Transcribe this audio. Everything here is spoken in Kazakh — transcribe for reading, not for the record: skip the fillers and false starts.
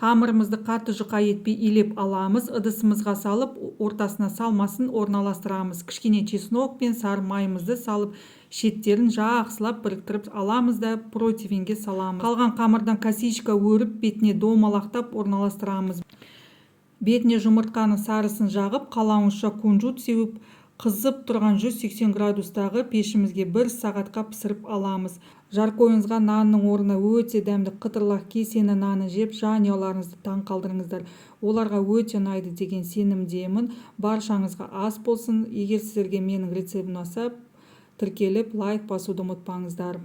Қамырымызды қатты жұқа етпей илеп аламыз. Ыдысымызға салып, ортасына салмасын орналастырамыз. Кішкене чеснок пен сары майымызды салып, шеттерін жақсылап біріктіріп аламыз да противеньге саламыз. Қалған қамырдан косичка өріп, бетіне домалақтап орналастырамыз. Бетіне жұмыртқаның сарысын жағып, қалауынша кунжут сеуіп, қызып тұрған 180 градустағы пешімізге 1 сағатқа пісіріп аламыз. Жаркойыңызға нанның орнына өте дәмді қытырлақ кесені наны жеп, жанұяларыңызды таң қалдырыңыздар. Оларға өте ұнайды деген сенімдемін. Баршаңызға ас болсын. Егер сіздерге менің рецептім ұнаса, тіркеліп лайк басуды ұмытпаңыздар.